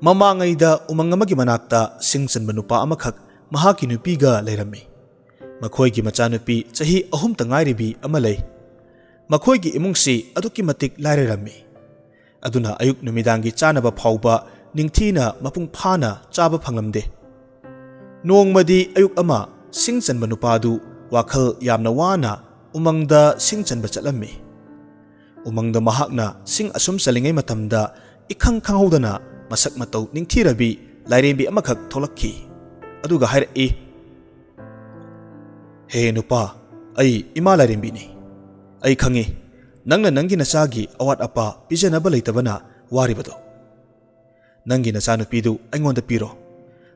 ꯃꯃꯥꯡꯉꯩꯗ ꯎꯃꯪ ꯑꯃꯒꯤ ꯃꯅꯥꯛꯇ ꯁꯤꯡ ꯆꯟꯕ ꯅꯨꯄꯥ ꯑꯃꯈꯛ ꯃꯍꯥꯛꯀꯤ ꯅꯨꯄꯤꯒ ꯂꯩꯔꯝꯃꯤ꯫ ꯃꯈꯣꯏꯒꯤ ꯃꯆꯥꯅꯨꯄꯤ ꯆꯍꯤ 3ꯇ ꯉꯥꯏꯔꯤꯕꯤ ꯑꯃ ꯂꯩ꯫ ꯃꯈꯣꯏꯒꯤ ꯏꯃꯨꯡꯁꯤ ꯑꯗꯨꯛꯀꯤ ꯃꯇꯤꯛ ꯂꯥꯏꯔꯔꯝꯃꯤ꯫ ꯑꯗꯨꯅ ꯑꯌꯨꯛ ꯅꯨꯃꯤꯗꯥꯡꯒꯤ ꯆꯥꯅꯕ ꯐꯥꯎꯕ ꯅꯤꯡꯊꯤꯅ ꯃꯄꯨꯡ ꯐꯥꯅ ꯆꯥꯕ ꯐꯪꯂꯝꯗꯦ꯫ ꯅꯣꯡꯃꯗꯤ ꯑꯌꯨꯛ ꯑꯃ ꯁꯤꯡ ꯆꯟꯕ ꯅꯨꯄꯥꯗꯨ ꯋꯥꯈꯜ ꯌꯥꯝꯅ ꯋꯥꯅ ꯎꯃꯪꯗ ꯁꯤꯡ ꯆꯟꯕ ꯆꯠꯂꯝꯃꯤ꯫ ꯎꯃꯪꯗ ꯃꯍꯥꯛꯅ ꯁꯤꯡ ꯑꯁꯨꯝ ꯆꯜꯂꯤꯉꯩ ꯃꯇꯝꯗ ꯏꯈꯪ ꯈꯪꯍꯧꯗꯅ ꯃꯁꯛ ꯃꯇꯧ ꯅꯤꯡꯊꯤꯔꯕꯤ ꯂꯥꯏꯔꯦꯝꯕꯤ ꯑꯃꯈꯛ ꯊꯣꯛꯂꯛꯈꯤ꯫ ꯑꯗꯨꯒ ꯍꯥꯏꯔꯛꯏ, "ꯍꯦ ꯅꯨꯄꯥ, ꯑꯩ ꯏꯃꯥ ꯂꯥꯏꯔꯦꯝꯕꯤꯅꯤ꯫ ꯑꯩ ꯈꯪꯏ ꯅꯪꯅ ꯅꯪꯒꯤ ꯅꯆꯥꯒꯤ ꯑꯋꯥꯠ ꯑꯄꯥ ꯄꯤꯖꯅꯕ ꯂꯩꯇꯕꯅ ꯋꯥꯔꯤꯕꯗꯣ꯫ ꯅꯪꯒꯤ ꯅꯆꯥꯅꯨꯄꯤꯗꯨ ꯑꯩꯉꯣꯟꯗ ꯄꯤꯔꯣ꯫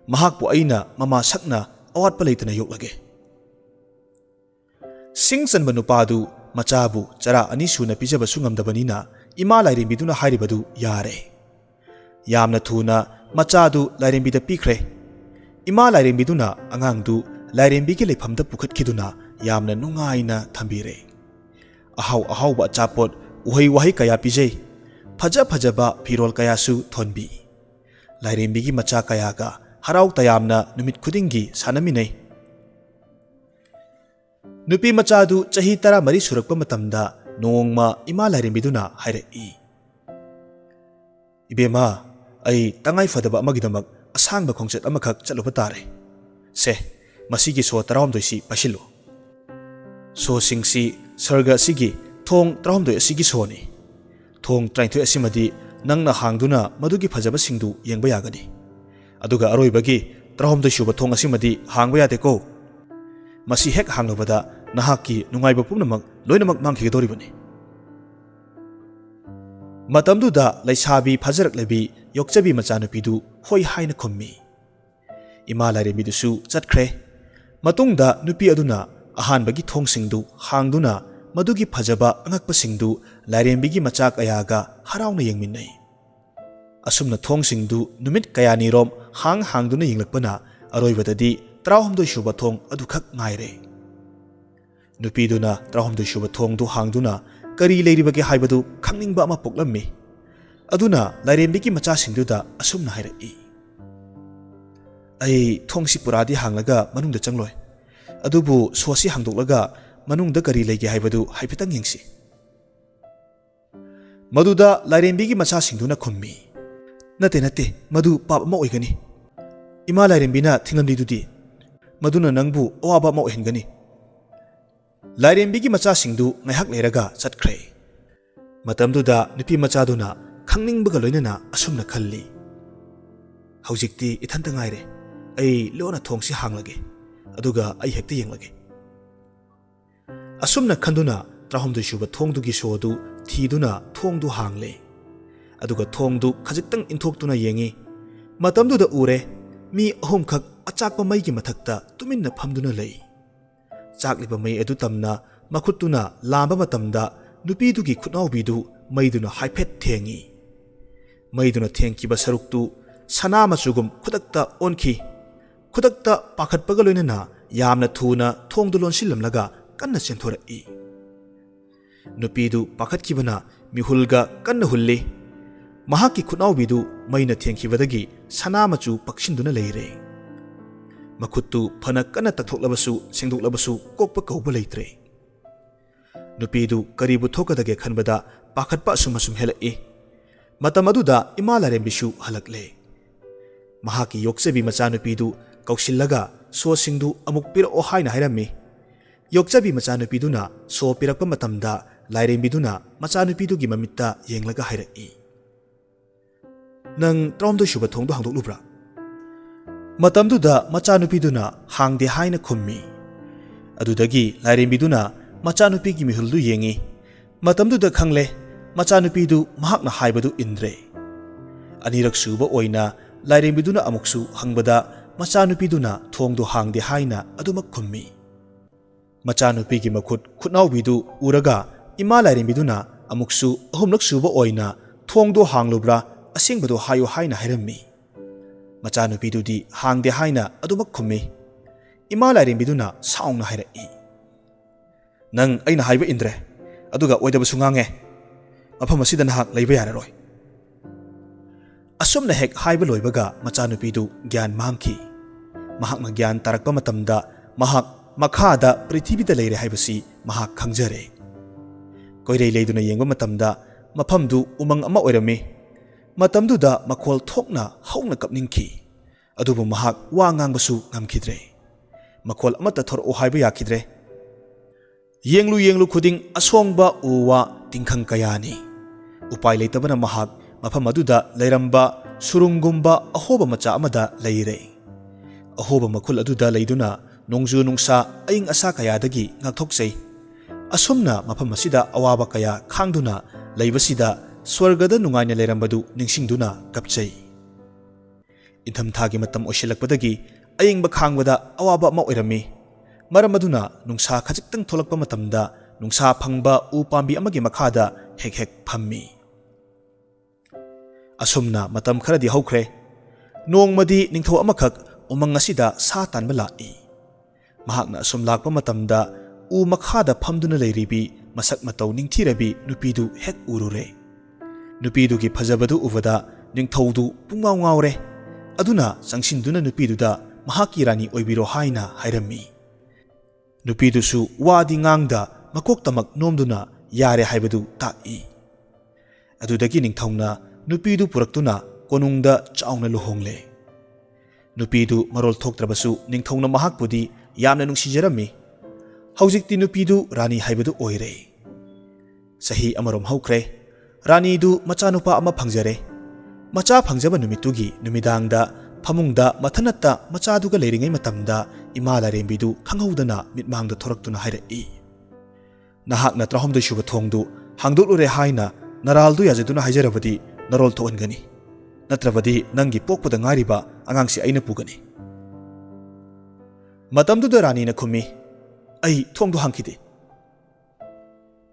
ꯃꯍꯥꯛꯄꯨ ꯑꯩꯅ ꯃꯃꯥ ꯁꯛꯅ ꯑꯋꯥꯠꯄ ꯂꯩꯇꯅ ꯌꯣꯛꯂꯒꯦ." ꯁꯤꯡ ꯆꯟꯕ ꯅꯨꯄꯥꯗꯨ ꯃꯆꯥꯕꯨ ꯆꯔꯥ 2 ꯁꯨꯅ ꯄꯤꯖꯕꯁꯨ ꯉꯝꯗꯕꯅꯤꯅ ꯏꯃꯥ ꯂꯥꯏꯔꯦꯝꯕꯤꯗꯨꯅ ꯍꯥꯏꯔꯤꯕꯗꯨ ꯌꯥꯔꯦ꯫ ꯌꯥꯝꯅ ꯊꯨꯅ ꯃꯆꯥꯗꯨ ꯂꯥꯏꯔꯦꯝꯕꯤꯗ ꯄꯤꯈ꯭ꯔꯦ꯫ ꯏꯃꯥ ꯂꯥꯏꯔꯦꯝꯕꯤꯗꯨꯅ ꯑꯉꯥꯡꯗꯨ ꯂꯥꯏꯔꯦꯝꯕꯤꯒꯤ ꯂꯩꯐꯝꯗ ꯄꯨꯈꯠꯈꯤꯗꯨꯅ ꯌꯥꯝꯅ ꯅꯨꯡꯉꯥꯏꯅ ꯊꯝꯕꯤꯔꯦ꯫ ꯑꯍꯥꯎ ꯑꯍꯥꯎꯕ ꯑꯆꯥꯄꯣꯠ ꯎꯍꯩ ꯋꯥꯍꯩ ꯀꯌꯥ ꯄꯤꯖꯩ꯫ ꯐꯖ ꯐꯖꯕ ꯐꯤꯔꯣꯜ ꯀꯌꯥꯁꯨ ꯊꯣꯟꯕꯤ꯫ ꯂꯥꯏꯔꯦꯝꯕꯤꯒꯤ ꯃꯆꯥ ꯀꯌꯥꯒ ꯍꯔꯥꯎ ꯇꯌꯥꯝꯅ ꯅꯨꯃꯤꯠ ꯈꯨꯗꯤꯡꯒꯤ ꯁꯥꯟꯅꯃꯤꯟꯅꯩ꯫ ꯅꯨꯄꯤ ꯃꯆꯥꯗꯨ ꯆꯍꯤ 14 ꯁꯨꯔꯛꯄ ꯃꯇꯝꯗ ꯅꯣꯡꯃ ꯏꯃꯥ ꯂꯥꯏꯔꯦꯝꯕꯤꯗꯨꯅ ꯍꯥꯏꯔꯛꯏ, "ꯏꯕꯦꯝꯃ, ꯑꯩ ꯇꯉꯥꯏ ꯐꯗꯕ ꯑꯃꯒꯤꯗꯃꯛ ꯑꯁꯥꯡꯕ ꯈꯣꯡꯆꯠ ꯑꯃꯈꯛ ꯆꯠꯂꯨꯕ ꯇꯥꯔꯦ꯫ ꯁꯦ, ꯃꯁꯤꯒꯤ ꯁꯣ 18ꯁꯤ ꯄꯥꯏꯁꯤꯜꯂꯨ꯫ ꯁꯣꯁꯤꯡꯁꯤ ꯁꯔꯒ ꯑꯁꯤꯒꯤ ꯊꯣꯡ 18 ꯑꯁꯤꯒꯤ ꯁꯣꯅꯤ꯫ ꯊꯣꯡ 39 ꯑꯁꯤꯃꯗꯤ ꯅꯪꯅ ꯍꯥꯡꯗꯨꯅ ꯃꯗꯨꯒꯤ ꯐꯖꯕꯁꯤꯡꯗꯨ ꯌꯦꯡꯕ ꯌꯥꯒꯅꯤ꯫ ꯑꯗꯨꯒ ꯑꯔꯣꯏꯕꯒꯤ 18 ꯁꯨꯕ ꯊꯣꯡ ꯑꯁꯤꯃꯗꯤ ꯍꯥꯡꯕ ꯌꯥꯗꯦꯀꯣ꯫ ꯃꯁꯤ ꯍꯦꯛ ꯍꯥꯡꯂꯨꯕꯗ ꯅꯍꯥꯛꯀꯤ ꯅꯨꯡꯉꯥꯏꯕ ꯄꯨꯝꯅꯃꯛ ꯂꯣꯏꯅꯃꯛ ꯃꯥꯡꯈꯤꯒꯗꯧꯔꯤꯕꯅꯤ." ꯃꯇꯝꯗꯨꯗ ꯂꯩꯁꯥꯕꯤ ꯐꯖꯔꯛꯂꯕꯤ ꯌꯣꯛꯆꯕꯤ ꯃꯆꯥꯅꯨꯄꯤꯗꯨ ꯍꯣꯏ ꯍꯥꯏꯅ ꯈꯨꯝꯃꯤ꯫ ꯏꯃꯥ ꯂꯥꯏꯔꯦꯝꯕꯤꯗꯨꯁꯨ ꯆꯠꯈ꯭ꯔꯦ꯫ ꯃꯇꯨꯡꯗ ꯅꯨꯄꯤ ꯑꯗꯨꯅ ꯑꯍꯥꯟꯕꯒꯤ ꯊꯣꯡꯁꯤꯡꯗꯨ ꯍꯥꯡꯗꯨꯅ ꯃꯗꯨꯒꯤ ꯐꯖꯕ ꯑꯉꯛꯄꯁꯤꯡꯗꯨ ꯂꯥꯏꯔꯦꯝꯕꯤꯒꯤ ꯃꯆꯥ ꯀꯌꯥꯒ ꯍꯔꯥꯎꯅ ꯌꯦꯡꯃꯤꯟꯅꯩ꯫ ꯑꯁꯨꯝꯅ ꯊꯣꯡꯁꯤꯡꯗꯨ ꯅꯨꯃꯤꯠ ꯀꯌꯥꯅꯤꯔꯣꯝ ꯍꯥꯡꯗꯨꯅ ꯌꯦꯡꯂꯛꯄꯅ ꯑꯔꯣꯏꯕꯗꯗꯤ 18 ꯁꯨꯕ ꯊꯣꯡ ꯑꯗꯨꯈꯛ ꯉꯥꯏꯔꯦ꯫ ꯅꯨꯄꯤꯗꯨꯅ 18 ꯁꯨꯕ ꯊꯣꯡꯗꯨ ꯍꯥꯡꯗꯨꯅ ꯀꯔꯤ ꯂꯩꯔꯤꯕꯒꯦ ꯍꯥꯏꯕꯗꯨ ꯈꯪꯅꯤꯡꯕ ꯑꯃ ꯄꯣꯛꯂꯝꯃꯤ꯫ ꯑꯗꯨꯅ ꯂꯥꯏꯔꯦꯝꯕꯤꯒꯤ ꯃꯆꯥꯁꯤꯡꯗꯨꯗ ꯑꯁꯨꯝꯅ ꯍꯥꯏꯔꯛꯏ, "ꯑꯩ ꯊꯣꯡꯁꯤ ꯄꯨꯔꯥꯗꯤ ꯍꯥꯡꯂꯒ ꯃꯅꯨꯡꯗ ꯆꯪꯂꯣꯏ꯫ ꯑꯗꯨꯕꯨ ꯁꯣꯁꯤ ꯍꯥꯡꯗꯣꯛꯂꯒ ꯃꯅꯨꯡꯗ ꯀꯔꯤ ꯂꯩꯒꯦ ꯍꯥꯏꯕꯗꯨ ꯍꯥꯏꯐꯦꯠꯇꯪ ꯌꯦꯡꯁꯤ." ꯃꯗꯨꯗ ꯂꯥꯏꯔꯦꯝꯕꯤꯒꯤ ꯃꯆꯥꯁꯤꯡꯗꯨꯅ ꯈꯨꯝꯃꯤ, "ꯅꯠꯇꯦ, ꯃꯗꯨ ꯄꯥꯞ ꯑꯃ ꯑꯣꯏꯒꯅꯤ꯫ ꯏꯃꯥ ꯂꯥꯏꯔꯦꯝꯕꯤꯅ ꯊꯤꯡꯂꯝꯂꯤꯗꯨꯗꯤ ꯃꯗꯨꯅ ꯅꯪꯕꯨ ꯑꯋꯥꯕ ꯑꯃ ꯑꯣꯏꯍꯟꯒꯅꯤ." ꯂꯥꯏꯔꯦꯝꯕꯤꯒꯤ ꯃꯆꯥꯁꯤꯡꯗꯨ ꯉꯥꯏꯍꯥꯛ ꯂꯩꯔꯒ ꯆꯠꯈ꯭ꯔꯦ꯫ ꯃꯇꯝꯗꯨꯗ ꯅꯨꯄꯤ ꯃꯆꯥꯗꯨꯅ ꯈꯪꯅꯤꯡꯕꯒ ꯂꯣꯏꯅꯅ ꯑꯁꯨꯝꯅ ꯈꯜꯂꯤ, "ꯍꯧꯖꯤꯛꯇꯤ ꯏꯊꯟꯇ ꯉꯥꯏꯔꯦ꯫ ꯑꯩ ꯂꯣꯟꯅ ꯊꯣꯡꯁꯤ ꯍꯥꯡꯂꯒꯦ, ꯑꯗꯨꯒ ꯑꯩ ꯍꯦꯛꯇ ꯌꯦꯡꯂꯒꯦ." ꯑꯁꯨꯝꯅ ꯈꯟꯗꯨꯅ 18 ꯁꯨꯕ ꯊꯣꯡꯗꯨꯒꯤ ꯁꯣꯗꯨ ꯊꯤꯗꯨꯅ ꯊꯣꯡꯗꯨ ꯍꯥꯡꯂꯦ꯫ ꯑꯗꯨꯒ ꯊꯣꯡꯗꯨ ꯈꯖꯤꯛꯇꯪ ꯏꯟꯊꯣꯛꯇꯨꯅ ꯌꯦꯡꯉꯤ꯫ ꯃꯇꯝꯗꯨꯗ ꯎꯔꯦ ꯃꯤ 3ꯈꯛ ꯑꯆꯥꯛꯄ ꯃꯩꯒꯤ ꯃꯊꯛꯇ ꯇꯨꯃꯤꯟꯅ ꯐꯝꯗꯨꯅ ꯂꯩ꯫ ꯆꯥꯛꯂꯤꯕ ꯃꯩ ꯑꯗꯨ ꯇꯝꯅ ꯃꯈꯨꯠꯇꯨꯅ ꯂꯥꯝꯕ ꯃꯇꯝꯗ ꯅꯨꯄꯤꯗꯨꯒꯤ ꯈꯨꯠꯅꯥꯎꯕꯤꯗꯨ ꯃꯩꯗꯨꯅ ꯍꯥꯏꯐꯦꯠ ꯊꯦꯡꯉꯤ꯫ ꯃꯩꯗꯨꯅ ꯊꯦꯡꯈꯤꯕ ꯁꯔꯨꯛꯇꯨ ꯁꯅꯥ ꯃꯆꯨꯒꯨꯝ ꯈꯨꯗꯛꯇ ꯑꯣꯟꯈꯤ꯫ ꯈꯨꯗꯛꯇ ꯄꯥꯈꯠꯄꯒ ꯂꯣꯏꯅꯅ ꯌꯥꯝꯅ ꯊꯨꯅ ꯊꯣꯡꯗꯨ ꯂꯣꯟꯁꯤꯜꯂꯝꯂꯒ ꯀꯟꯅ ꯆꯦꯟꯊꯣꯔꯛꯏ꯫ ꯅꯨꯄꯤꯗꯨ ꯄꯥꯈꯠꯈꯤꯕꯅ ꯃꯤꯍꯨꯜꯒ ꯀꯟꯅ ꯍꯨꯜꯂꯤ꯫ ꯃꯍꯥꯛꯀꯤ ꯈꯨꯠꯅꯥꯎꯕꯤꯗꯨ ꯃꯩꯅ ꯊꯦꯡꯈꯤꯕꯗꯒꯤ ꯁꯅꯥ ꯃꯆꯨ ꯄꯛꯁꯤꯟꯗꯨꯅ ꯂꯩꯔꯦ꯫ ꯃꯈꯨꯠꯇꯨ ꯐꯅ ꯀꯟꯅ ꯇꯛꯊꯣꯛꯂꯕꯁꯨ ꯁꯦꯡꯗꯣꯛꯂꯕꯁꯨ ꯀꯣꯛꯄ ꯀꯧꯕ ꯂꯩꯇ꯭ꯔꯦ꯫ ꯅꯨꯄꯤꯗꯨ ꯀꯔꯤꯕꯨ ꯊꯣꯛꯀꯗꯒꯦ ꯈꯟꯕꯗ ꯄꯥꯈꯠꯄ ꯑꯁꯨꯝ ꯍꯦꯜꯂꯛꯏ꯫ ꯃꯇꯝ ꯑꯗꯨꯗ ꯏꯃꯥ ꯂꯥꯏꯔꯦꯝꯕꯤꯁꯨ ꯍꯜꯂꯛꯂꯦ꯫ ꯃꯍꯥꯛꯀꯤ ꯌꯣꯛꯆꯕꯤ ꯃꯆꯥꯅꯨꯄꯤꯗꯨ ꯀꯧꯁꯤꯜꯂꯒ ꯁꯣꯁꯤꯡꯗꯨ ꯑꯃꯨꯛ ꯄꯤꯔꯛꯑꯣ ꯍꯥꯏꯅ ꯍꯥꯏꯔꯝꯃꯤ꯫ ꯌꯣꯛꯆꯕꯤ ꯃꯆꯥꯅꯨꯄꯤꯗꯨꯅ ꯁꯣ ꯄꯤꯔꯛꯄ ꯃꯇꯝꯗ ꯂꯥꯏꯔꯦꯝꯕꯤꯗꯨꯅ ꯃꯆꯥꯅꯨꯄꯤꯗꯨꯒꯤ ꯃꯃꯤꯠꯇ ꯌꯦꯡꯂꯒ ꯍꯥꯏꯔꯛꯏ, "ꯅꯪ 18 ꯁꯨꯕ ꯊꯣꯡꯗꯨ ꯍꯥꯡꯗꯣꯛꯂꯨꯕ꯭ꯔꯥ?" ꯃꯇꯝꯗꯨꯗ ꯃꯆꯥꯅꯨꯄꯤꯗꯨꯅ ꯍꯥꯡꯗꯦ ꯍꯥꯏꯅ ꯈꯨꯝꯃꯤ꯫ ꯑꯗꯨꯗꯒꯤ ꯂꯥꯏꯔꯦꯝꯕꯤꯗꯨꯅ ꯃꯆꯥꯅꯨꯄꯤꯒꯤ ꯃꯤꯍꯨꯜꯗꯨ ꯌꯦꯡꯉꯤ꯫ ꯃꯇꯝꯗꯨꯗ ꯈꯪꯂꯦ ꯃꯆꯥꯅꯨꯄꯤꯗꯨ ꯃꯍꯥꯛꯅ ꯍꯥꯏꯕꯗꯨ ꯏꯟꯗ꯭ꯔꯦ꯫ ꯑꯅꯤꯔꯛ ꯁꯨꯕ ꯑꯣꯏꯅ ꯂꯥꯏꯔꯦꯝꯕꯤꯗꯨꯅ ꯑꯃꯨꯛꯁꯨ ꯍꯪꯕꯗ ꯃꯆꯥꯅꯨꯄꯤꯗꯨꯅ ꯊꯣꯡꯗꯨ ꯍꯥꯡꯗꯦ ꯍꯥꯏꯅ ꯑꯗꯨꯃꯛ ꯈꯨꯝꯃꯤ꯫ ꯃꯆꯥꯅꯨꯄꯤꯒꯤ ꯈꯨꯠꯅꯥꯎꯕꯤꯗꯨ ꯎꯔꯒ ꯏꯃꯥ ꯂꯥꯏꯔꯦꯝꯕꯤꯗꯨꯅ ꯑꯃꯨꯛꯁꯨ 3ꯂꯛ ꯁꯨꯕ ꯑꯣꯏꯅ "ꯊꯣꯡꯗꯨ ꯍꯥꯡꯂꯨꯕ꯭ꯔꯥ? ꯑꯁꯦꯡꯕꯗꯨ ꯍꯥꯏꯌꯨ" ꯍꯥꯏꯅ ꯍꯥꯏꯔꯝꯃꯤ꯫ ꯃꯆꯥꯅꯨꯄꯤꯗꯨꯗꯤ ꯍꯥꯡꯗꯦ ꯍꯥꯏꯅ ꯑꯗꯨꯃꯛ ꯈꯨꯝꯃꯤ꯫ ꯏꯃꯥ ꯂꯥꯏꯔꯦꯝꯕꯤꯗꯨꯅ ꯁꯥꯎꯅ ꯍꯥꯏꯔꯛꯏ, "ꯅꯪ ꯑꯩꯅ ꯍꯥꯏꯕ ꯏꯟꯗ꯭ꯔꯦ, ꯑꯗꯨꯒ ꯑꯣꯏꯗꯕꯁꯨ ꯉꯥꯡꯉꯦ꯫ ꯃꯐꯝ ꯑꯁꯤꯗ ꯅꯍꯥꯛ ꯂꯩꯕ ꯌꯥꯔꯔꯣꯏ." Asumna hek haiba loibaga machanupidu gyan mangki. Mahakna gyan tarakpa matamda mahak makhada prithibida leire haibasi mahak khangjare. Koirei leiduna yengba matamda mafamdu umang ama oirami. Matamduda makhol thokna hauna kapningki. Adubu mahak wa ngangbasu ngamkhidre. Makhol amata thoro haiba yakidre. Yenglu khuding asongba uwa tingkhang kayani. Upai leitabana mahak mafam aduda leiramba surungumba ahoba macha amada leire. Ahoba makhul aduda leiduna nongju nungsa aing asa kayadagi ngakthokjei. Asumna mafam asida awaba kaya khangduna leibasida swargada nungaina leirambadu ningsingduna kapjei. Inthamthagi matam oisilakpadagi aingba khangwada awaba ama oirami. Maram aduna nungsa khajiktang tholakpa matamda nungsa phangba u pambi amagi makhada hek phammi. Asumna matam kharadi haukhre. Nongmadi ningtho amakhak umang asida sa tanba lai. Mahakna asum lakpa matamda u makhada phamduna leiribi masak matau ningthirabi nupidu hek urure. Nupidu gi phajabadu uvada ningthaudu pungmaw ngawre. Aduna sangsinduna nupiduda mahaki rani oibiro haina hairammi. Nupidusu wadi ngangda makok tamak nomduna yare haibadu ta'i. Adudagi ningthauna nupidu puraktuna konungda chauna luhongle. Nupidu marol thoktrabasu ningthauna mahakpudi yamna nungsijarami. Haujikti nupidu rani haibadu oire. Sahi amarom haukre. Rani du machanupa ama phangjare. Macha phangjaba numitugi numidangda phamungda mathanatta machaduga leiringai matamda ima lairembidu khanghaudana mitmangda thoraktuna hairai. Nahakna trahomdai suba thongdu hangdolure haina naraldu yajaduna haijarabadi narol thoangani. Natrabadi nangi pokpada ngariba angangsi aina pugani. Matamduda rani na khumi ai thongdu hangkide.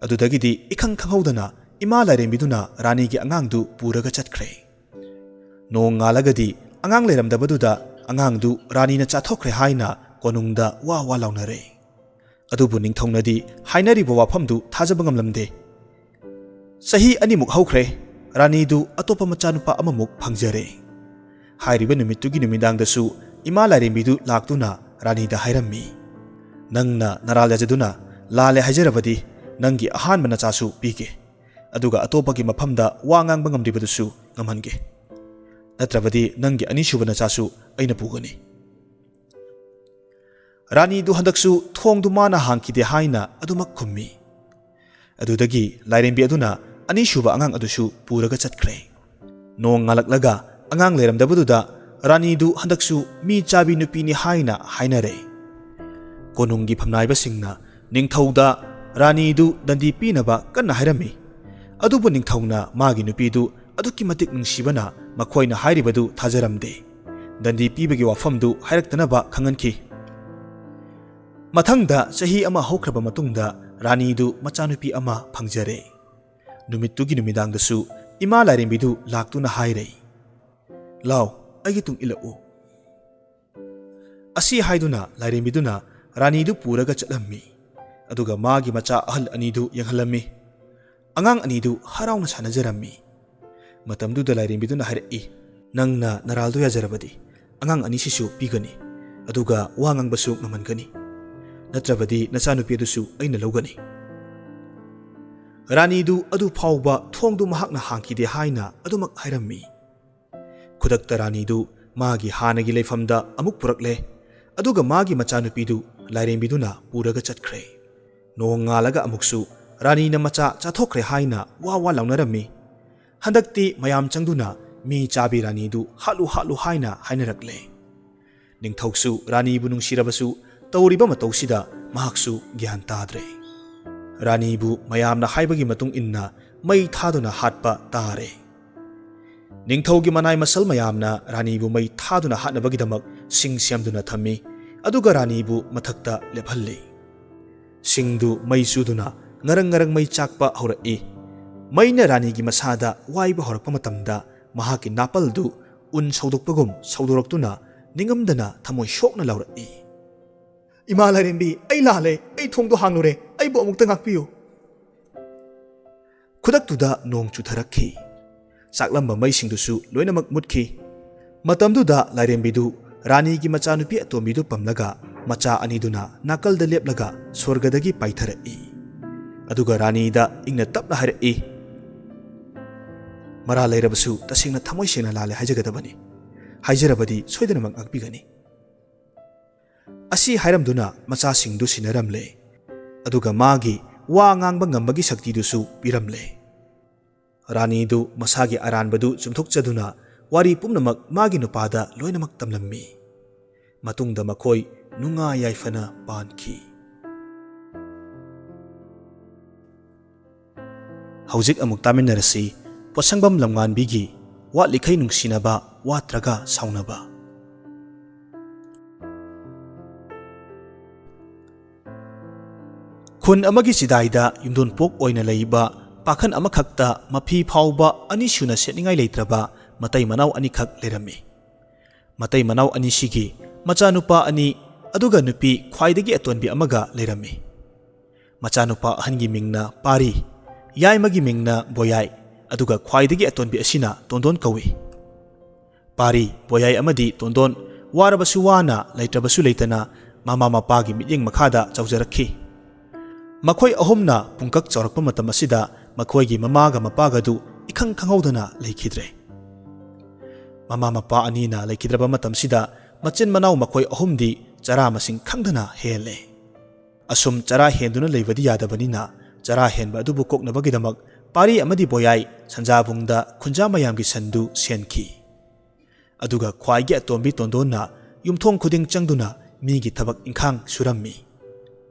Adudagidi ikhang khanghaudana ima lairembiduna rani gi angangdu puraga chatkre. Nong ngalagadi angang leiramdabaduda angangdu rani na chathokre haina konungda wa launare. Adubu ningthaunadi hainariba wafamdu thajaba ngamlamde. Sahi animuk haukhre. Rani du atopa machanupa amamuk phangjare. Hairiba numittugi numidangdasu ima lairembidu laktuna rani da hairammi. Nangna naral yajaduna lale haijarabadi nangi ahanba nachasu pige. Aduga atopagi mafamda wa ngangba ngamdibadusu ngamhange. Natrabadi nangi anisuba nachasu aina pugani. Rani du handaksu thongdu mana hangkide haina adumak khummi. Adudagi lairembi aduna anisuba angang adusu puraga chatkre. Nong ngalaklaga angang leiramdabaduda rani du handaksu mi chabi nupini haina hainare. Konungi phamnaiba singna ningthauda rani du dandi pinaba kanna hairami. Adubu ningthauna magi nupidu aduki matik nungsibana makhoina hairibadu thajaramde. Dandi pibagi wafamdu hairaktanaba khanganki. Mathangda sahi ama haukraba matungda rani du machanupi ama phangjare. Numittugi numidangdasu ima lairembidu laktuna hairei. Law agi tung ilau. Asi haiduna lairembiduna rani du puraga chatlammi. Aduga magi macha ahal anidu yanghalammi. Angang anidu harauna sanajarammi. Matamduda lairembiduna hairei. Nangna naraldu yajarabadi angang anisisu pigani. Aduga wangangbasu ngamangani. Natrabadi nachanupiadusu aina lawgani. Rani du adu phawba thongdu mahakna hangkide haina adumak hairammi. Khudakta rani du magi hanagi leifamda amuk purakle. Aduga magi machanupidu lairembiduna puraga chatkre. Nong ngalaga amuksu rani na macha chathokre haina wa launarami. Handakti mayam changduna mi chabi rani du halu haina hainarakle. Ningthoksu rani bu nungsirabasu tawriba matausida mahaksu gyan tadre. Rani bu mayamna haibagi matung inna may thaduna hatpa tare. Ningthaugi manay masal mayamna rani bu may thaduna hatnabagidamak sing siyamduna thammi. Aduga rani bu mathakta lephalli. Singdu may suduna ngarang may chakpa haurai. May na rani gi masada waiba horakpa matamda mahaki napaldu un saudokpagum sauduraktuna ningamdana thamoy shokna laurai. Ima lairembi ay lale ay thongdu hanglure ay bu amukta ngakpiyu. Khudaktuda nong chutharakhi. ꯆꯥꯛꯂꯝꯕ ꯃꯩꯁꯤꯡꯗꯨꯁꯨ ꯂꯣꯏꯅꯃꯛ ꯃꯨꯠꯈꯤ꯫ ꯃꯇꯝꯗꯨꯗ ꯂꯥꯏꯔꯦꯝꯕꯤꯗꯨ ꯔꯥꯅꯤꯒꯤ ꯃꯆꯥꯅꯨꯄꯤ ꯑꯇꯣꯝꯕꯤꯗꯨ ꯄꯝꯂꯒ ꯃꯆꯥ ꯑꯅꯤꯗꯨꯅ ꯅꯥꯀꯜꯗ ꯂꯦꯞꯂꯒ ꯁ꯭ꯋꯔꯒꯗꯒꯤ ꯄꯥꯏꯊꯔꯛꯏ꯫ ꯑꯗꯨꯒ ꯔꯥꯅꯤꯗ ꯏꯪꯅ ꯇꯞꯅ ꯍꯥꯏꯔꯛꯏ, ꯃꯔꯥ ꯂꯩꯔꯕꯁꯨ ꯇꯁꯦꯡꯅ ꯊꯃꯣꯏ ꯁꯦꯡꯅ ꯂꯥꯜꯂꯦ ꯍꯥꯏꯖꯒꯗꯕꯅꯤ, ꯍꯥꯏꯖꯔꯕꯗꯤ ꯁꯣꯏꯗꯅꯃꯛ ꯉꯥꯛꯄꯤꯒꯅꯤ꯫ ꯑꯁꯤ ꯍꯥꯏꯔꯝꯗꯨꯅ ꯃꯆꯥꯁꯤꯡꯗꯨ ꯁꯤꯟꯅꯔꯝꯂꯦ, ꯑꯗꯨꯒ ꯃꯥꯒꯤ ꯋꯥ ꯉꯥꯡꯕ ꯉꯝꯕꯒꯤ ꯁꯛꯇꯤꯗꯨꯁꯨ ꯄꯤꯔꯝꯂꯦ꯫ ꯔꯥꯅꯤꯗꯨ ꯃꯁꯥꯒꯤ ꯑꯔꯥꯟꯕꯗꯨ ꯆꯨꯝꯊꯣꯛꯆꯗꯨꯅ ꯋꯥꯔꯤ ꯄꯨꯝꯅꯃꯛ ꯃꯥꯒꯤ ꯅꯨꯄꯥꯗ ꯂꯣꯏꯅꯃꯛ ꯇꯝꯂꯝꯃꯤ꯫ ꯃꯇꯨꯡꯗ ꯃꯈꯣꯏ ꯅꯨꯡꯉꯥꯏ ꯌꯥꯏꯐꯅ ꯄꯥꯟꯈꯤ꯫ ꯍꯧꯖꯤꯛ ꯑꯃꯨꯛ ꯇꯥꯃꯤꯟꯅꯔꯁꯤ ꯄꯣꯠꯁꯪꯕꯝ ꯂꯝꯉꯥꯟꯕꯤꯒꯤ ꯋꯥꯠꯂꯤꯈꯩ ꯅꯨꯡꯁꯤꯅꯕ ꯋꯥꯠꯇ꯭ꯔꯒ ꯁꯥꯎꯅꯕ꯫ ꯈꯨꯟ ꯑꯃꯒꯤ ꯆꯤꯗꯥꯏꯗ ꯌꯨꯝꯊꯣꯟꯄꯣꯛ ꯑꯣꯏꯅ ꯂꯩꯕ ꯄꯥꯈꯟ ꯑꯃꯈꯛꯇ ꯃꯐꯤ ꯐꯥꯎꯕ ꯑꯅꯤ ꯁꯨꯅ ꯁꯦꯠꯅꯤꯡꯉꯥꯏ ꯂꯩꯇ꯭ꯔꯕ ꯃꯇꯩ ꯃꯅꯥꯎ ꯑꯅꯤꯈꯛ ꯂꯩꯔꯝꯃꯤ꯫ ꯃꯇꯩ ꯃꯅꯥꯎ ꯑꯅꯤꯁꯤꯒꯤ ꯃꯆꯥꯅꯨꯄꯥ ꯑꯅꯤ ꯑꯗꯨꯒ ꯅꯨꯄꯤ ꯈ꯭ꯋꯥꯏꯗꯒꯤ ꯑꯇꯣꯟꯕꯤ ꯑꯃꯒ ꯂꯩꯔꯝꯃꯤ꯫ ꯃꯆꯥꯅꯨꯄꯥ ꯑꯍꯟꯒꯤ ꯃꯤꯡꯅ ꯄꯥꯔꯤ, ꯌꯥꯏꯃꯒꯤ ꯃꯤꯡꯅ ꯕꯣꯌꯥꯏ, ꯑꯗꯨꯒ ꯈ꯭ꯋꯥꯏꯗꯒꯤ ꯑꯇꯣꯟꯕꯤ ꯑꯁꯤꯅ ꯇꯣꯟꯗꯣꯟ ꯀꯧꯏ꯫ ꯄꯥꯔꯤ, ꯕꯣꯌꯥꯏ ꯑꯃꯗꯤ ꯇꯣꯟꯗꯣꯟ ꯋꯥꯔꯕꯁꯨ ꯋꯥꯅ ꯂꯩꯇ꯭ꯔꯕꯁꯨ ꯂꯩꯇꯅ ꯃꯃꯥ ꯃꯄꯥꯒꯤ ꯃꯤꯠꯌꯦꯡ ꯃꯈꯥꯗ ꯆꯥꯎꯖꯔꯛꯈꯤ꯫ ꯃꯈꯣꯏ ꯑꯍꯨꯝꯅ ꯄꯨꯡꯀꯛ ꯆꯥꯎꯔꯛꯄ ꯃꯇꯝ ꯑꯁꯤꯗ ꯃꯈꯣꯏꯒꯤ ꯃꯃꯥꯒ ꯃꯄꯥꯒꯗꯨ ꯏꯈꯪ ꯈꯪꯍꯧꯗꯅ ꯂꯩꯈꯤꯗ꯭ꯔꯦ꯫ ꯃꯃꯥ ꯃꯄꯥ ꯑꯅꯤꯅ ꯂꯩꯈꯤꯗ꯭ꯔꯕ ꯃꯇꯝꯁꯤꯗ ꯃꯆꯤꯟ ꯃꯅꯥꯎ ꯃꯈꯣꯏ ꯑꯍꯨꯝꯗꯤ ꯆꯔꯥ ꯃꯁꯤꯡ ꯈꯪꯗꯅ ꯍꯦꯜꯂꯦ꯫ ꯑꯁꯨꯝ ꯆꯔꯥ ꯍꯦꯟꯗꯨꯅ ꯂꯩꯕꯗꯤ ꯌꯥꯗꯕꯅꯤꯅ ꯆꯔꯥ ꯍꯦꯟꯕ ꯑꯗꯨꯕꯨ ꯀꯣꯛꯅꯕꯒꯤꯗꯃꯛ ꯄꯥꯔꯤ ꯑꯃꯗꯤ ꯕꯣꯌꯥꯏ ꯁꯟꯖꯥꯕꯨꯡꯗ ꯈꯨꯟꯖꯥ ꯃꯌꯥꯝꯒꯤ ꯁꯟꯗꯨ ꯁꯦꯟꯈꯤ꯫ ꯑꯗꯨꯒ ꯈ꯭ꯋꯥꯏꯒꯤ ꯑꯇꯣꯝꯕꯤ ꯇꯣꯟꯗꯣꯟꯅ ꯌꯨꯝꯊꯣꯡ ꯈꯨꯗꯤꯡ ꯆꯪꯗꯨꯅ ꯃꯤꯒꯤ ꯊꯕꯛ ꯏꯪꯈꯥꯡ ꯁꯨꯔꯝꯃꯤ꯫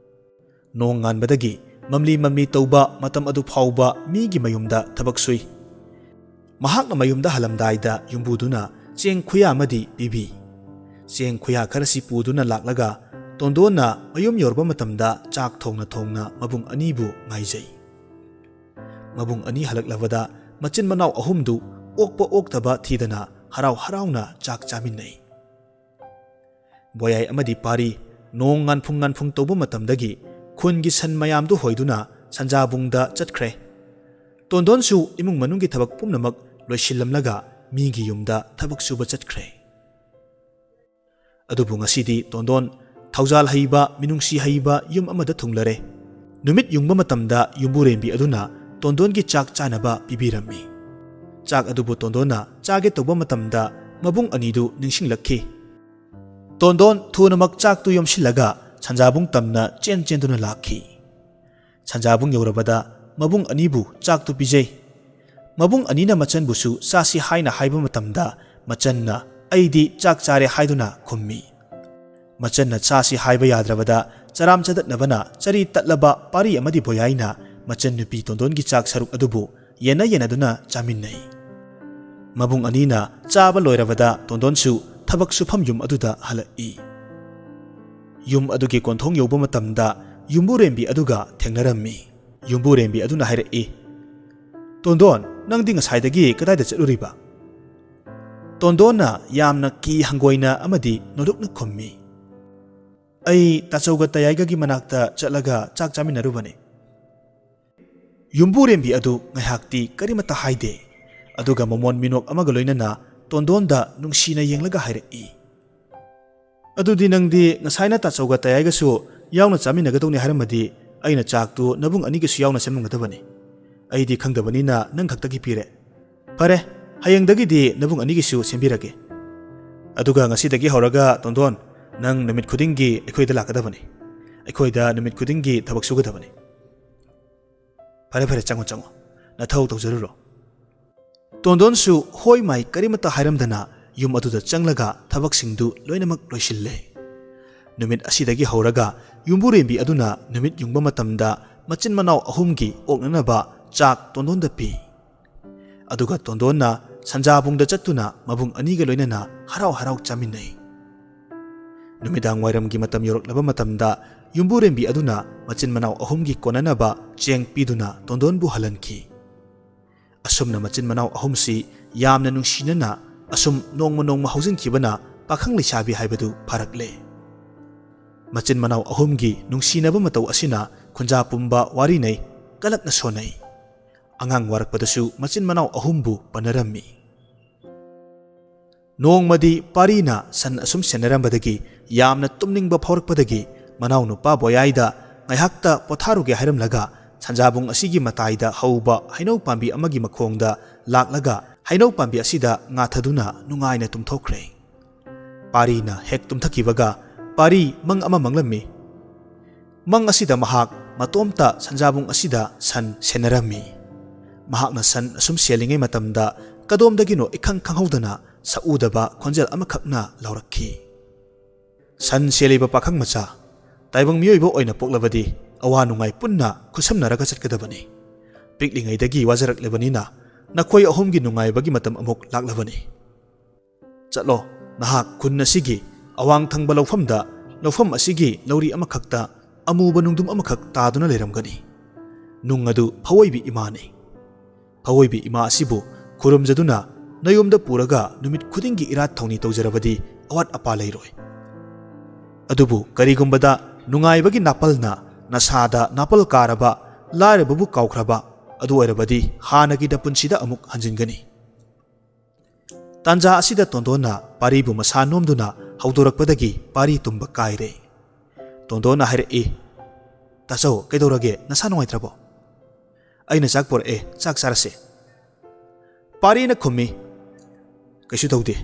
ꯅꯣꯡ ꯉꯥꯟꯕꯗꯒꯤ ꯃꯝꯂꯤ ꯃꯝꯂꯤ ꯇꯧꯕ ꯃꯇꯝ ꯑꯗꯨ ꯐꯥꯎꯕ ꯃꯤꯒꯤ ꯃꯌꯨꯝꯗ ꯊꯕꯛ ꯁꯨꯏ꯫ ꯃꯍꯥꯛꯅ ꯃꯌꯨꯝꯗ ꯍꯜꯂꯝꯗꯥꯏꯗ ꯌꯨꯝꯕꯨꯗꯨꯅ ꯆꯦꯡ ꯈꯨꯌꯥ ꯑꯃꯗꯤ ꯄꯤꯕꯤ꯫ ꯆꯦꯡ ꯈꯨꯌꯥ ꯈꯔꯁꯤ ꯄꯨꯗꯨꯅ ꯂꯥꯛꯂꯒ ꯇꯣꯟꯗꯣꯟꯅ ꯃꯌꯨꯝ ꯌꯧꯔꯕ ꯃꯇꯝꯗ ꯆꯥꯛ ꯊꯣꯡꯅ ꯊꯣꯡꯅ ꯃꯕꯨꯡ ꯑꯅꯤꯕꯨ ꯉꯥꯏꯖꯩ꯫ ꯃꯕꯨꯡ ꯑꯅꯤ ꯍꯜꯂꯛꯂꯕꯗ ꯃꯆꯤꯟ ꯃꯅꯥꯎ ꯑꯍꯨꯝꯗꯨ ꯑꯣꯛꯄ ꯑꯣꯛꯇꯕ ꯊꯤꯗꯅ ꯍꯔꯥꯎ ꯍꯔꯥꯎꯅ ꯆꯥꯛ ꯆꯥꯃꯤꯟꯅꯩ꯫ ꯕꯣꯌꯥꯏ ꯑꯃꯗꯤ ꯄꯥꯔꯤ ꯅꯣꯡ ꯉꯥꯟꯐꯨꯡ ꯉꯥꯟꯐꯨꯡ ꯇꯧꯕ ꯃꯇꯝꯗꯒꯤ ꯈꯨꯟꯒꯤ ꯁꯟ ꯃꯌꯥꯝꯗꯨ ꯍꯣꯏꯗꯨꯅ ꯁꯟꯖꯥꯕꯨꯡꯗ ꯆꯠꯈ꯭ꯔꯦ꯫ ꯇꯣꯟꯗꯣꯟꯁꯨ ꯏꯃꯨꯡ ꯃꯅꯨꯡꯒꯤ ꯊꯕꯛ ꯄꯨꯝꯅꯃꯛ ꯂꯣꯏꯁꯤꯜꯂꯝꯂꯒ ꯃꯤꯒꯤ ꯌꯨꯝꯗ ꯊꯕꯛ ꯁꯨꯕ ꯆꯠꯈ꯭ꯔꯦ꯫ ꯑꯗꯨꯕꯨ ꯉꯁꯤꯗꯤ ꯇꯣꯟꯗꯣꯟ ꯊꯧꯖꯥꯜ ꯍꯩꯕ ꯃꯤꯅꯨꯡꯁꯤ ꯍꯩꯕ ꯌꯨꯝ ꯑꯃꯗ ꯊꯨꯡꯂꯔꯦ꯫ ꯅꯨꯃꯤꯠ ꯌꯨꯡꯕ ꯃꯇꯝꯗ ꯌꯨꯝꯕꯨꯔꯦꯝꯕꯤ ꯑꯗꯨꯅ ꯇꯣꯟꯗꯣꯟꯒꯤ ꯆꯥꯛ ꯆꯥꯅꯕ ꯄꯤꯕꯤꯔꯝꯃꯤ꯫ ꯆꯥꯛ ꯑꯗꯨꯕꯨ ꯇꯣꯟꯗꯣꯟꯅ ꯆꯥꯒꯦ ꯇꯧꯕ ꯃꯇꯝꯗ ꯃꯕꯨꯡ ꯑꯅꯤꯗꯨ ꯅꯤꯡꯁꯤꯡꯂꯛꯈꯤ꯫ ꯇꯣꯟꯗꯣꯟ ꯊꯨꯅꯃꯛ ꯆꯥꯛꯇꯨ ꯌꯣꯝꯁꯤꯜꯂꯒ ꯁꯟꯖꯥꯕꯨꯡ ꯇꯝꯅ ꯆꯦꯟꯗꯨꯅ ꯂꯥꯛꯈꯤ꯫ ꯁꯟꯖꯥꯕꯨꯡ ꯌꯧꯔꯕꯗ ꯃꯕꯨꯡ ꯑꯅꯤꯕꯨ ꯆꯥꯛꯇꯨ ꯄꯤꯖꯩ꯫ ꯃꯕꯨꯡ ꯑꯅꯤꯅ ꯃꯆꯟꯕꯨꯁꯨ ꯆꯥꯁꯤ ꯍꯥꯏꯅ ꯍꯥꯏꯕ ꯃꯇꯝꯗ ꯃꯆꯟꯅ ꯑꯩꯗꯤ ꯆꯥꯛ ꯆꯥꯔꯦ ꯍꯥꯏꯗꯨꯅ ꯈꯨꯝꯃꯤ꯫ ꯃꯆꯟꯅ ꯆꯥꯁꯤ ꯍꯥꯏꯕ ꯌꯥꯗ꯭ꯔꯕꯗ ꯆꯔꯥꯝ ꯆꯗꯠꯅꯕꯅ ꯆꯔꯤ ꯇꯠꯂꯕ ꯄꯥꯔꯤ ꯑꯃꯗꯤ ꯕꯣꯌꯥꯏꯅ ꯃꯆꯟ ꯅꯨꯄꯤ ꯇꯣꯟꯗꯣꯟꯒꯤ ꯆꯥꯛ ꯁꯔꯨꯛ ꯑꯗꯨꯕꯨ ꯌꯦꯟꯅꯗꯨꯅ ꯆꯥꯃꯤꯟꯅꯩ꯫ ꯃꯕꯨꯡ ꯑꯅꯤꯅ ꯆꯥꯕ ꯂꯣꯏꯔꯕꯗ ꯇꯣꯟꯗꯣꯟꯁꯨ ꯊꯕꯛ ꯁꯨꯐꯝ ꯌꯨꯝ ꯑꯗꯨꯗ ꯍꯜꯂꯛꯏ꯫ ꯌꯨꯝ ꯑꯗꯨꯒꯤ ꯀꯣꯟꯊꯣꯡ ꯌꯧꯕ ꯃꯇꯝꯗ ꯌꯨꯝꯕꯨꯔꯦꯝꯕꯤ ꯑꯗꯨꯒ ꯊꯦꯡꯅꯔꯝꯃꯤ꯫ ꯌꯨꯝꯕꯨꯔꯦꯝꯕꯤ ꯑꯗꯨꯅ ꯍꯥꯏꯔꯛꯏ, ꯇꯣꯟꯗꯣꯟ ꯅꯪꯗꯤ ꯉꯁꯥꯏꯗꯒꯤ ꯀꯗꯥꯏꯗ ꯆꯠꯂꯨꯔꯤꯕ? ꯇꯣꯟꯗꯣꯟꯅ ꯌꯥꯝꯅ ꯀꯤ ꯍꯪꯒꯣꯏꯅ ꯑꯃꯗꯤ ꯅꯣꯂꯨꯛꯅ ꯈꯨꯝꯃꯤ, ꯑꯩ ꯇꯥꯆꯧꯒ ꯇꯌꯥꯏꯒꯒꯤ ꯃꯅꯥꯛꯇ ꯆꯠꯂꯒ ꯆꯥꯛ ꯆꯥꯃꯤꯟꯅꯔꯨꯕꯅꯤ꯫ ꯌꯨꯝꯕꯨꯔꯦꯝꯕꯤ ꯑꯗꯨ ꯉꯥꯏꯍꯥꯛꯇꯤ ꯀꯔꯤꯃꯠꯇ ꯍꯥꯏꯗꯦ, ꯑꯗꯨꯒ ꯃꯃꯣꯟ ꯃꯤꯅꯣꯛ ꯑꯃꯒ ꯂꯣꯏꯅꯅ ꯇꯣꯟꯗꯣꯟꯗ ꯅꯨꯡꯁꯤꯅ ꯌꯦꯡꯂꯒ ꯍꯥꯏꯔꯛꯏ, ꯑꯗꯨꯗꯤ ꯅꯪꯗꯤ ꯉꯁꯥꯏꯅ ꯇꯥꯆꯧꯒ ꯇꯌꯥꯏꯒꯁꯨ ꯌꯥꯎꯅ ꯆꯥꯃꯤꯟꯅꯒꯗꯧꯅꯤ ꯍꯥꯏꯔꯝꯃꯗꯤ ꯑꯩꯅ ꯆꯥꯛꯇꯨ ꯅꯕꯨꯡ ꯑꯅꯤꯒꯤꯁꯨ ꯌꯥꯎꯅ ꯁꯦꯝꯂꯝꯒꯗꯕꯅꯤ꯫ ꯑꯩꯗꯤ ꯈꯪꯗꯕꯅꯤꯅ ꯅꯪ ꯈꯛꯇꯒꯤ ꯄꯤꯔꯦ꯫ ꯐꯔꯦ, ꯍꯌꯦꯡꯗꯒꯤꯗꯤ ꯅꯕꯨꯡ ꯑꯅꯤꯒꯤꯁꯨ ꯁꯦꯝꯕꯤꯔꯒꯦ꯫ ꯑꯗꯨꯒ ꯉꯁꯤꯗꯒꯤ ꯍꯧꯔꯒ ꯇꯣꯟꯗꯣꯟ ꯅꯪ ꯅꯨꯃꯤꯠ ꯈꯨꯗꯤꯡꯒꯤ ꯑꯩꯈꯣꯏꯗ ꯂꯥꯛꯀꯗꯕꯅꯤ꯫ ꯑꯩꯈꯣꯏꯗ ꯅꯨꯃꯤꯠ ꯈꯨꯗꯤꯡꯒꯤ ꯊꯕꯛ ꯁꯨꯒꯗꯕꯅꯤ꯫ ꯐꯔꯦ ꯆꯪꯉꯣ ꯅꯊꯧ ꯇꯧꯖꯔꯨꯔꯣ꯫ ꯇꯣꯟꯗꯣꯟꯁꯨ ꯍꯣꯏ ꯃꯥꯏ ꯀꯔꯤꯃꯠꯇ ꯍꯥꯏꯔꯝꯗꯅ ꯌꯨꯝ ꯑꯗꯨꯗ ꯆꯪꯂꯒ ꯊꯕꯛꯁꯤꯡꯗꯨ ꯂꯣꯏꯅꯃꯛ ꯂꯣꯏꯁꯤꯜꯂꯦ꯫ ꯅꯨꯃꯤꯠ ꯑꯁꯤꯗꯒꯤ ꯍꯧꯔꯒ ꯌꯨꯝꯕꯨꯔꯦꯝꯕꯤ ꯑꯗꯨꯅ ꯅꯨꯃꯤꯠ ꯌꯨꯡꯕ ꯃꯇꯝꯗ ꯃꯆꯤन ꯃꯅꯥꯎ ꯑꯍꯨꯝꯒꯤ ꯑꯣꯛꯅꯅꯕ ꯆꯥꯛ ꯇꯣꯟꯗꯣꯟꯗ ꯄꯤ꯫ ꯑꯗꯨꯒ ꯇꯣꯟꯗꯣꯟꯅ ꯁꯟꯖꯥꯕꯨꯡꯗ ꯆꯠꯇꯨꯅ ꯃꯕꯨꯡ ꯑꯅꯤꯒ ꯂꯣꯏꯅꯅ ꯍꯔꯥꯎ ꯍꯔꯥꯎ ꯆꯥꯃꯤꯟꯅꯩ꯫ ꯅꯨꯃꯤꯗꯥꯡ ꯋꯥꯏꯔꯝꯒꯤ ꯃꯇꯝ ꯌꯧꯔꯛꯂꯕ ꯃꯇꯝꯗ ꯌꯨꯝꯕꯨꯔꯦꯝꯕꯤ ꯑꯗꯨꯅ ꯃꯆꯤन ꯃꯅꯥꯎ ꯑꯍꯨꯝꯒꯤ ꯀꯣꯟꯅꯅꯕ ꯆꯦꯡ ꯄꯤꯗꯨꯅ ꯇꯣꯟꯗꯣꯟꯕꯨ ꯍꯜꯍꯟꯈꯤ꯫ ꯑꯁꯨꯝꯅ ꯃꯆꯤन ꯃꯅꯥꯎ ꯑꯍꯨꯝꯁꯤ ꯌꯥꯝꯅ ꯅꯨꯡꯁꯤꯅꯅ ꯑꯁꯨꯝ ꯅꯣꯡꯃ ꯅꯣꯡꯃ ꯍꯧꯖꯤꯟꯈꯤꯕꯅ ꯄꯥꯈꯪ ꯂꯩꯁꯥꯕꯤ ꯍꯥꯏꯕꯗꯨ ꯐꯥꯔꯛꯂꯦ꯫ ꯃꯆꯤन ꯃꯅꯥꯎ ꯑꯍꯨꯝꯒꯤ ꯅꯨꯡꯁꯤꯅꯕ ꯃꯇꯧ ꯑꯁꯤꯅ ꯈꯨꯟꯖꯥ ꯄꯨꯝꯕ ꯋꯥꯔꯤꯅꯩ, ꯀꯂꯛꯅ ꯁꯣꯟꯅꯩ꯫ angang warakpadasu machin manau ahumbu panarammi. Nongmadi parina san asum senarambadagi yamna tumningba phaurakpadagi manau nupa boyaida ngaihakta potharuge hairamlaga sanjabung asigi mataida hauba hainau pambi amagi makhongda laklaga hainau pambi asida ngathaduna nungaina tumthokre. Parina hek tumthakibaga pari mang ama manglammi. Mang asida mahak matomta sanjabung asida san senarammi. Mahakna san asum selingai matamda kadomdagino ikhang khanghaudana saudaba khonjel amakhakna laurakhi. San seliba pakhang macha taibang miyoibo oina poklabadi awa nungai punna khusamnaraga chatkadabani. Piklingaidagi wajaraklabanina nakhoi ahomgi nungaibagi matam amuk laklabani. Chatlo nahak khun asigi awang thangba lawfam asigi lauri amakhakta amuba nungdum amakhak taduna leiramgani. Nung adu phawoibi imani. Phawoibi ima asibu khurumjaduna nayomda puraga numit khudingi irat thawni tawjarabadi awat apa leiroi. Adubu karigumbada nungaibagi napalna nasada napal karaba lairebabu kaukhraba adu oirabadi hanagi da punsida amuk hanjingani. Tanja asida tondona paribu masa nomduna haudorakpadagi pari tumba kaire. Tondona hairei tasau kaidorage nasa nungaitrabo. Aina chak por'e chak sarase. Pari na khummi kaisu tawde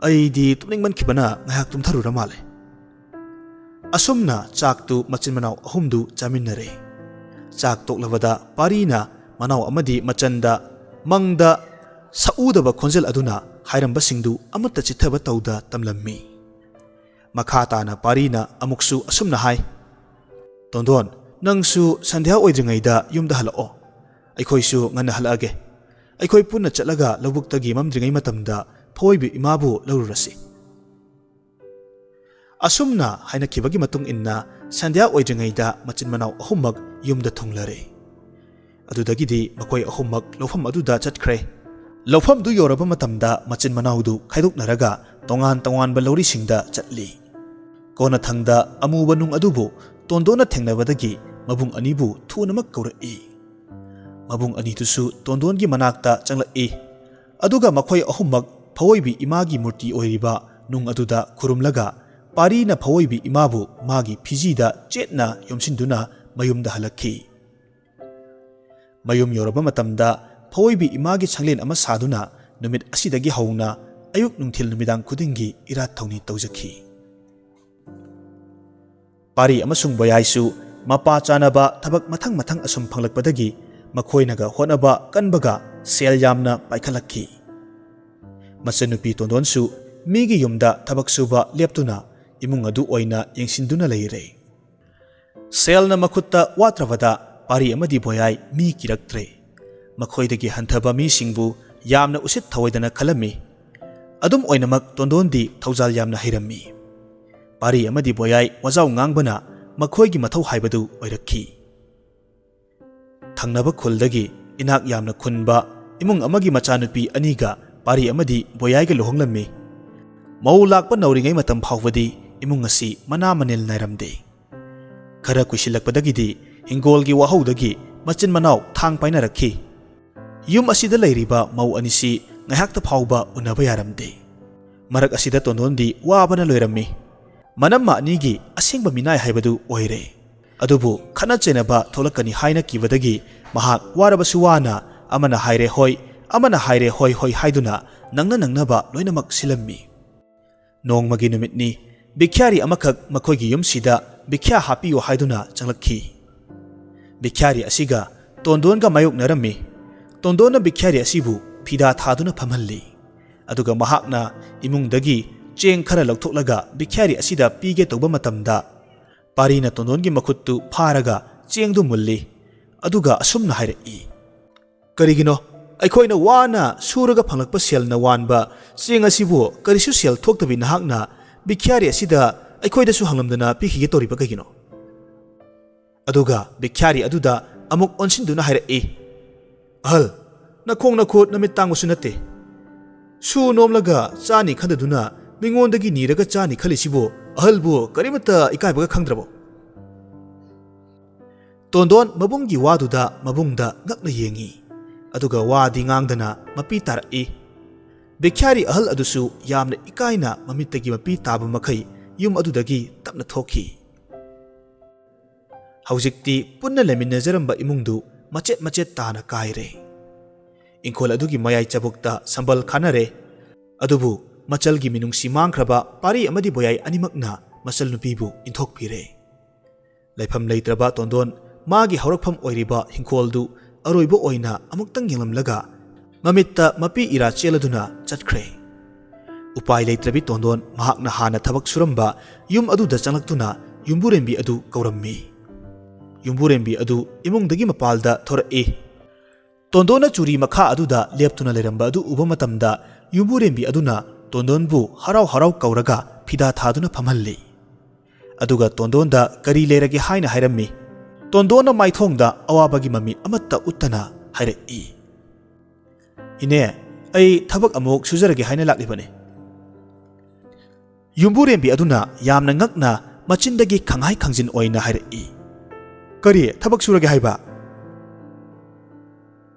aidi tumningman khibana ngahak tumtharura male. Asumna chak tu machin manau ahumdu chaminare. Chak toklabada pari na manau amadi machanda mangda saudaba khonjel aduna hairamba singdu amatta chithaba tawda tamlammi. Makhata na pari na amuksu asumna hai. Tondon nangsu sandhya oidringaida yumda halao. Aikhoisu ngana halage. Aikhoi punna chatlaga labuktagi mamdringai matamda phoibi imabu laururasi. Asumna haina kibagi matung inna sandhya oidringaida machin manau ahummak yumda thunglare. Adudagidi makoi ahummak lawfam aduda chatkre. Lawfam du yoraba matamda machin manaudu khaidoknaraga tongan ba laurisingda chatli. Kona thangda amuba nung adubu tondona thengnabadagi mabung anibu thunamak kaurai. Mabung anitusu tondongi manakta changlai. Aduga makhoi ahummak phawoibi imagi murti oiriba nung aduda khurumlaga pari na phawoibi imabu magi phijida chetna yomsinduna mayumda halakhi. Mayum yoraba matamda phawoibi imagi changlen ama saduna numit asidagi hauna ayuk nungthil numidang khudingi irat thawni tawjakhi. Pari amasung boyaisu mapa chanaba thabak mathang asum phanglakpadagi makhoinaga honaba kanbaga sel yamna paikhalakhi. Machanupi tondonsu migi yumda thabak suba leptuna imung adu oina yengsinduna leire. Selna makhutta watravada pari amadi boyai mi kiraktre. Makhoidagi hanthaba mi singbu yamna usit thawaidana khalami. Adum oinamak tondondi thawjal yamna hirammi. Pari amadi boyai wajau ngangbana makhoigi mathau haibadu oirakhi. Thangnaba khuldagi inak yamna khunba imung amagi machanupi aniga pari amadi boyaiga lohonglammi. Mau lakpa nauringai matam phawbadi imung asi mana manil nairamde. Khara kuisilakpadagidi hingolgi wahaudagi machin manau thang painarakhi. Yum asida leiriba mau anisi ngaihakta phawba unaba yaramde. Marak asida tondondi wabana loirammi. Manamma anigi asengba minai haibadu oire. Adubu khana chenaba tholakani haina kibadagi mahak warabasu wana amana haire hoi haiduna nangnaba loinamak silammi. Nongmagi numitni bikhyari amakak makhoigi yumsida bikhya hapiyo haiduna changlakhi. Bikhyari asiga tondonga mayok narammi. Tondona bikhyari asibu phida thaduna phamhalli. Aduga mahakna imungdagi cheng khara lauthoklaga bikhyari asida pige tawba matamda parina tondongi makhuttu pharaga chengdu mulli. Aduga asumna hairei. Karigino aikhoina wana suraga phanglakpa selna wanba cheng asibu karisu sel thoktabi nahakna bikhyari asida aikhoidasu hanglamdana pikhige toriba kagino. Aduga bikhyari aduda amuk onsinduna hairei. Ahal nakhong nakhot namit tangmusu nate. Su nomlaga chani khandaduna mingondagi niraga chani khalisibu ahalbu karimata ikaibaga khangdrabo. Tondon mabunggi waduda mabungda ngakna yengi. aduga wadi ngangdana mapi tarai bekyari ahal adusu yamna ikaina mamittagi mapi taba makai yum adudagi tapna thoki haujikti punna leminnajaramba imungdu machet tana kaire ingkol adugi mayai chabukta sambal khanare adubu machalgi minungsi mangkraba pari amadi boyai animakna masal nupibu inthokpire laifam leitraba tondon magi haurakpham oiriba hingkoldu aroibo oina amuktang yenglamlaga mamitta mapi ira cheladuna chatkre upai leitrabi tondon mahakna hana thabak suramba yum aduda changlaktuna yumburembi adu kaurammi yumburembi adu imungdagi mapalda thorai tondona churi makha aduda leptuna leramba adu uba matamda yumburembi aduna tondonbu harau kauraga phida thaduna phamhalli aduga tondonda kari lerage haina hairammi tondona maithongda awabagi mami amatta uttana hairai ine ai thabak amok sujarage haina laklibane yumburembi aduna yamna ngakna machindagi khanghai khangjin oina hairai kari thabak surage haiba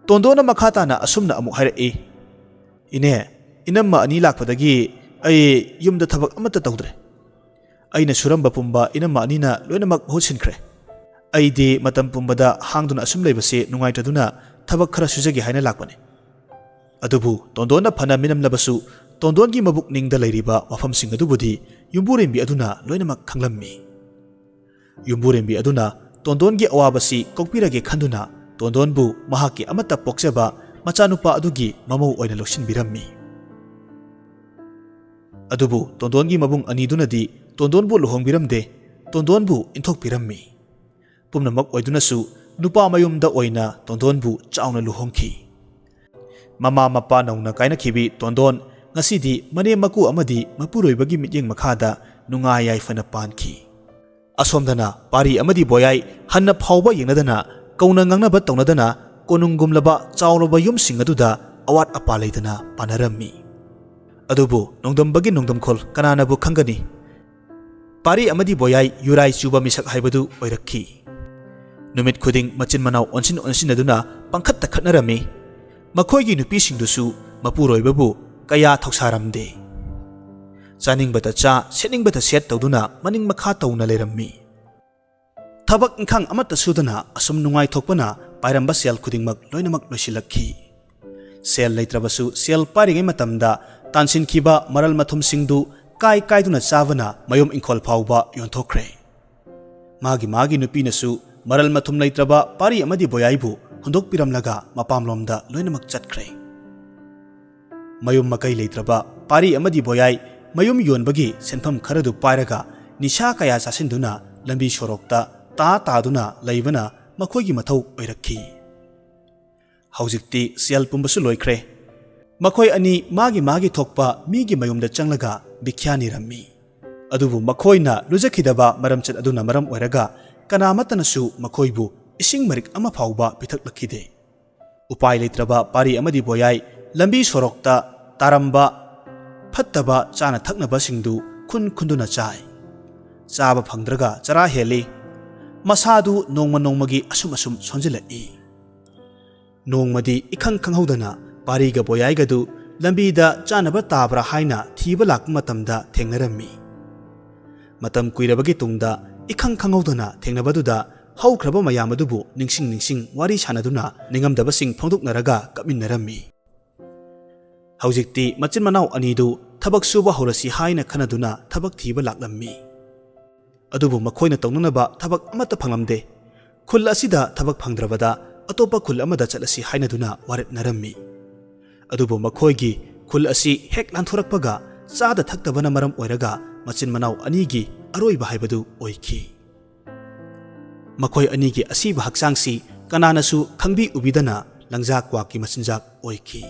tondona makhatana asumna amuk hairai ine inamma ani lakpadagi ai yumda thabak amatta tawdre aina suramba pumba inamma anina loinamak hosinkhre aidi matam pumbada hangduna asum leibase nungaitaduna thabak khara sujagi haina lakpane adubu tondona phana minamlabasu tondongi mabuk ningda leiriba wafamsing adubudi yumburembi aduna loinamak khanglammi yumburembi aduna tondongi awabasi kokpirage khanduna tondonbu mahaki amatta pokjaba machanupa adugi mamau oina loksinbirammi adubu tondongi mabung anidunadi tondonbu luhongbiramde tondonbu inthokpirammi pumnamak oidunasu nupa mayumda oina tondonbu chauna luhongki mama mapa nauna kaina khibi tondon ngasidi mane maku amadi mapuroibagi mityeng makhada nunga yaifana panki asomdana pari amadi boyai hanna phawba yengnadana kauna ngangnaba tawnadana konunggumlaba chawlaba yumsing aduda awat apa leidana panarammi adubu nongdambagi nongdamkhol kananabu khangani pari amadi boyai yurai chuba misak haibadu oirakhi numit khuding machin manau onsin aduna pangkhatta khatnarami makhoigi nupi singdusu mapuroibabu kaya thoksaramde chaningbata cha seningbata set tawduna maning makha tawna lerammi thabak inkhang amatta sudana asum nungai thokpana pairamba sel khudingmak loinamak loisilakhi sel leitrabasu sel parigai matamda tansin khiba maral mathum singdu kai kaiduna chavana mayom ingkhol phawba yonthokre magi nupinasu maral mathum leitraba pari amadi boyaibu hundokpiramlaga mapamlomda loinamak chatkre mayum makai leitraba pari amadi boyai mayum yonbagi senpham kharadu pairaga nisha kaya chasinduna lambi sorokta ta leibana makhoigi mathau oirakhi haujikti sel pumbasu loikhre makhoi ani magi thokpa migi mayumda changlaga bikhyani rammi adubu makhoina lujakhidaba maramchat aduna maram oiraga kanamatanasu makhoibu ising marik ama phawba pithaklakhide upai leitraba pari amadi boyai lambi sorokta taramba phattaba chana thaknaba singdu khunduna chai chaba phangdraga chara heli masadu nongmagi asum sonjilai nongmadi ikhang khanghodana pariga boyaigadu lambida chanaba tabra haina thiba lakpa matamda thengnarammi matam kuirabagi tungda ikhang khanghodana thengnabaduda haukraba mayamadubu ningsing wari sanaduna ningamdaba sing phongdoknaraga kapminnarammi haujikti machin manau anidu thabak suba horasi haina khanaduna thabak thiba laklammi adubu makhoina tawnanaba thabak amata phanglamde khul asida thabak phangdrabada atopa khul amada chalasi hainaduna waret narammi adubu makhoigi khul asi hek lanthorakpaga chada thaktabana maram oiraga machin manau anigi aroiba haibadu oikhi makhoi anigi asiba haksangsi kananasu khangbi ubidana langjak kwaki machinjak oikhi